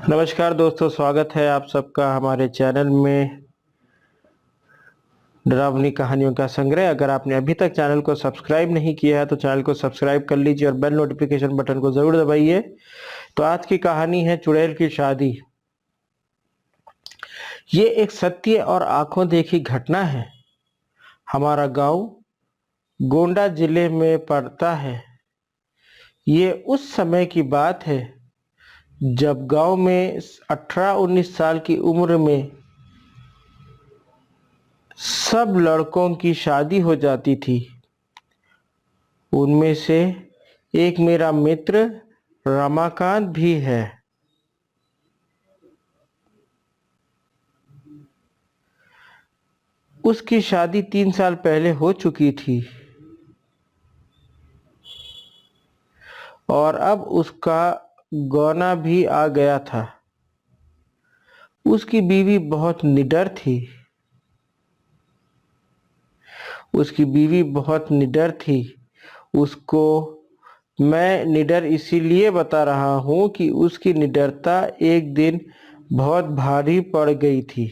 नमस्कार दोस्तों, स्वागत है आप सबका हमारे चैनल में डरावनी कहानियों का संग्रह। अगर आपने अभी तक चैनल को सब्सक्राइब नहीं किया है तो चैनल को सब्सक्राइब कर लीजिए और बेल नोटिफिकेशन बटन को ज़रूर दबाइए। तो आज की कहानी है चुड़ैल की शादी। ये एक सत्य और आंखों देखी घटना है। हमारा गांव गोंडा जिले में पड़ता है। ये उस समय की बात है जब गांव में 18-19 साल की उम्र में सब लड़कों की शादी हो जाती थी। उनमें से एक मेरा मित्र रमाकांत भी है। उसकी शादी 3 साल पहले हो चुकी थी और अब उसका गौना भी आ गया था। उसकी बीवी बहुत निडर थी। उसको मैं निडर इसीलिए बता रहा हूँ कि उसकी निडरता एक दिन बहुत भारी पड़ गई थी।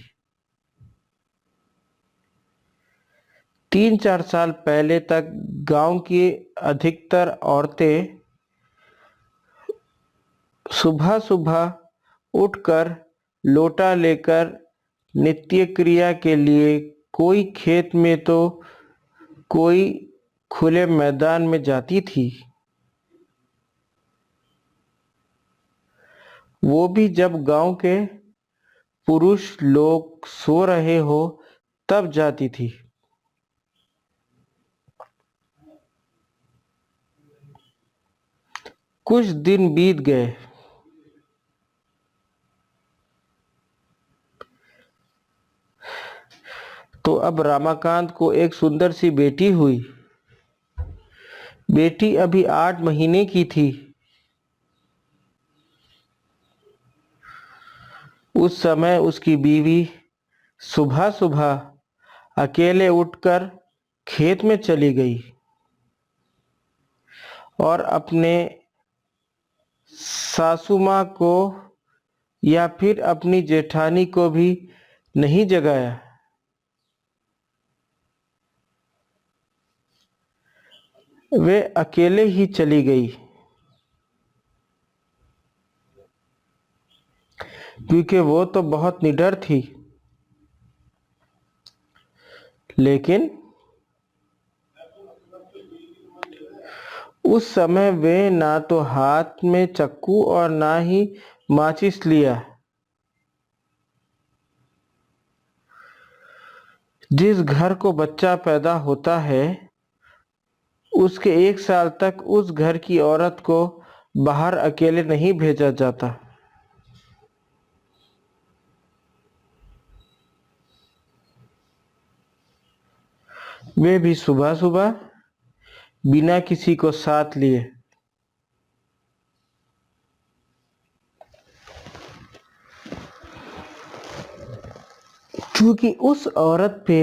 3-4 साल पहले तक गांव की अधिकतर औरतें सुबह सुबह उठकर लोटा लेकर नित्य क्रिया के लिए कोई खेत में तो कोई खुले मैदान में जाती थी। वो भी जब गांव के पुरुष लोग सो रहे हो तब जाती थी। कुछ दिन बीत गए तो अब रामाकांत को एक सुंदर सी बेटी हुई। बेटी अभी 8 महीने की थी। उस समय उसकी बीवी सुबह सुबह अकेले उठकर खेत में चली गई और अपने सासू माँ को या फिर अपनी जेठानी को भी नहीं जगाया। वे अकेले ही चली गई क्योंकि वो तो बहुत निडर थी। लेकिन उस समय वे ना तो हाथ में चाकू और ना ही माचिस लिया। जिस घर को बच्चा पैदा होता है उसके 1 साल तक उस घर की औरत को बाहर अकेले नहीं भेजा जाता। वे भी सुबह सुबह बिना किसी को साथ लिए। क्योंकि उस औरत पे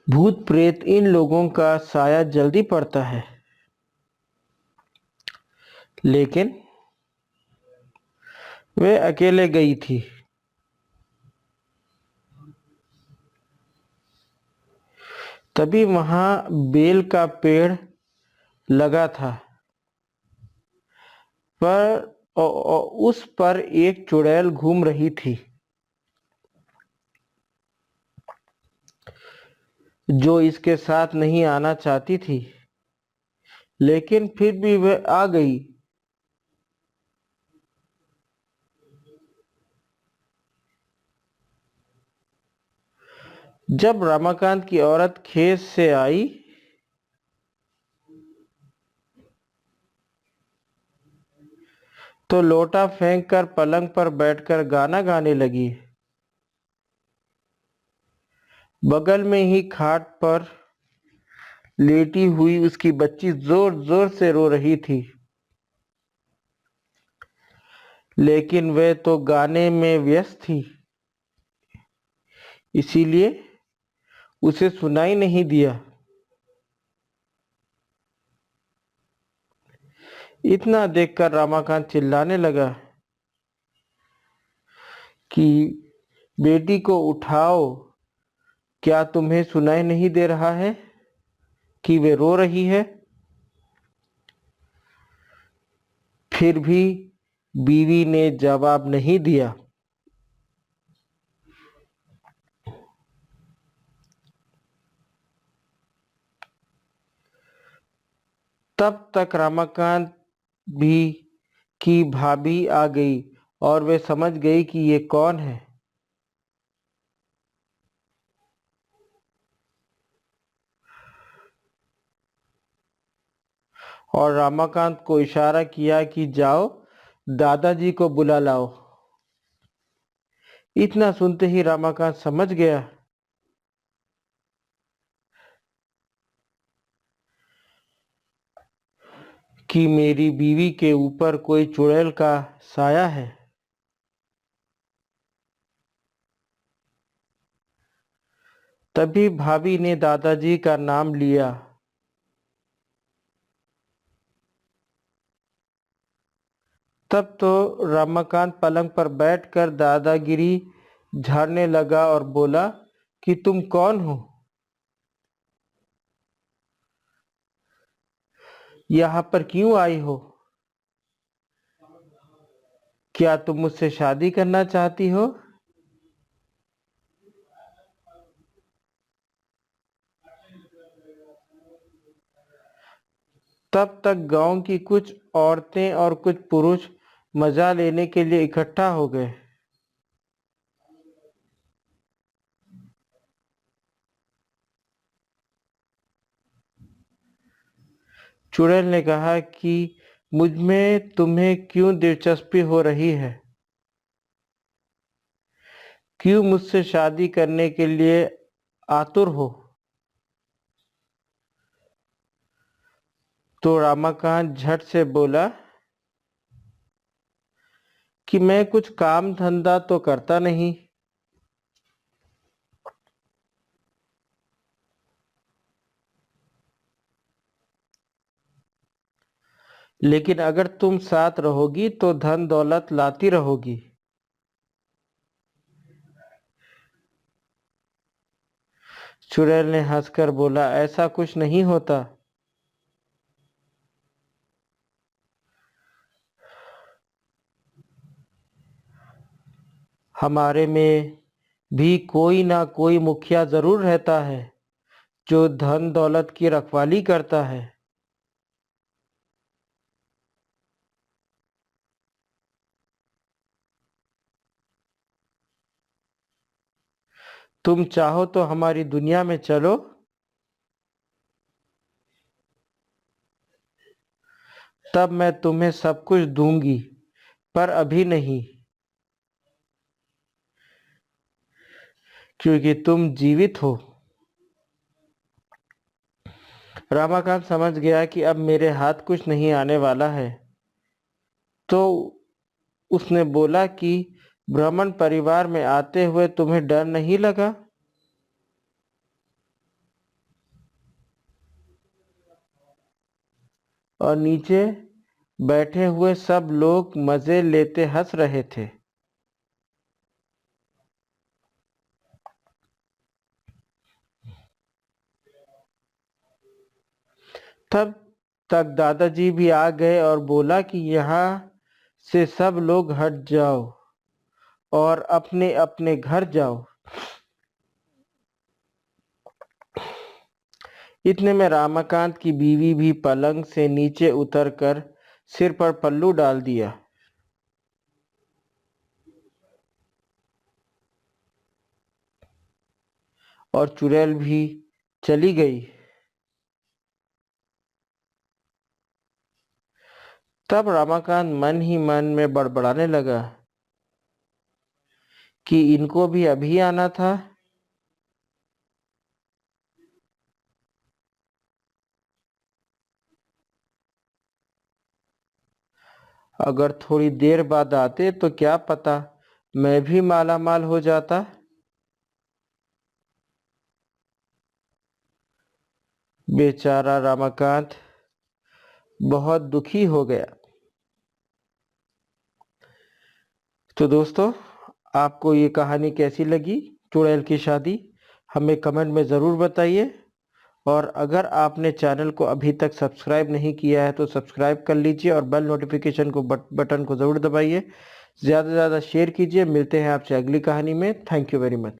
भूत प्रेत इन लोगों का साया जल्दी पड़ता है। लेकिन वे अकेले गई थी। तभी वहां बेल का पेड़ लगा था उस पर एक चुड़ैल घूम रही थी जो इसके साथ नहीं आना चाहती थी, लेकिन फिर भी वह आ गई। जब रमाकांत की औरत खेत से आई तो लोटा फेंक कर पलंग पर बैठकर गाना गाने लगी। बगल में ही खाट पर लेटी हुई उसकी बच्ची जोर जोर से रो रही थी। लेकिन वह तो गाने में व्यस्त थी, इसीलिए उसे सुनाई नहीं दिया। इतना देखकर रमाकांत चिल्लाने लगा, कि बेटी को उठाओ, क्या तुम्हें सुनाई नहीं दे रहा है कि वे रो रही है? फिर भी बीवी ने जवाब नहीं दिया। तब तक रमाकांत भी की भाभी आ गई और वे समझ गई कि ये कौन है। और रमाकांत को इशारा किया कि जाओ दादाजी को बुला लाओ। इतना सुनते ही रमाकांत समझ गया कि मेरी बीवी के ऊपर कोई चुड़ैल का साया है। तभी भाभी ने दादाजी का नाम लिया। तब तो रमाकांत पलंग पर बैठकर दादागिरी झाड़ने लगा और बोला कि तुम कौन हो? यहाँ पर क्यों आई हो? क्या तुम मुझसे शादी करना चाहती हो? तब तक गांव की कुछ औरतें और कुछ पुरुष मजा लेने के लिए इकट्ठा हो गए। चुड़ैल ने कहा कि मुझ में तुम्हें क्यों दिलचस्पी हो रही है? क्यों मुझसे शादी करने के लिए आतुर हो? तो रमाकांत झट से बोला कि मैं कुछ काम धंधा तो करता नहीं, लेकिन अगर तुम साथ रहोगी तो धन दौलत लाती रहोगी। चुड़ैल ने हंसकर बोला, ऐसा कुछ नहीं होता। हमारे में भी कोई ना कोई मुखिया जरूर रहता है जो धन दौलत की रखवाली करता है। तुम चाहो तो हमारी दुनिया में चलो, तब मैं तुम्हें सब कुछ दूंगी, पर अभी नहीं, क्योंकि तुम जीवित हो। रमाकांत समझ गया कि अब मेरे हाथ कुछ नहीं आने वाला है, तो उसने बोला कि ब्राह्मण परिवार में आते हुए तुम्हें डर नहीं लगा? और नीचे बैठे हुए सब लोग मजे लेते हंस रहे थे। तब तक दादाजी भी आ गए और बोला कि यहाँ से सब लोग हट जाओ और अपने अपने घर जाओ। इतने में रमाकांत की बीवी भी पलंग से नीचे उतरकर सिर पर पल्लू डाल दिया और चुड़ैल भी चली गई। तब रमाकांत मन ही मन में बड़बड़ाने लगा कि इनको भी अभी आना था। अगर थोड़ी देर बाद आते तो क्या पता मैं भी माला माल हो जाता। बेचारा रमाकांत बहुत दुखी हो गया। तो दोस्तों, आपको ये कहानी कैसी लगी, चुड़ैल की शादी, हमें कमेंट में ज़रूर बताइए। और अगर आपने चैनल को अभी तक सब्सक्राइब नहीं किया है तो सब्सक्राइब कर लीजिए और बेल नोटिफिकेशन को बटन को ज़रूर दबाइए। ज़्यादा से ज़्यादा शेयर कीजिए। मिलते हैं आपसे अगली कहानी में। Thank you very much.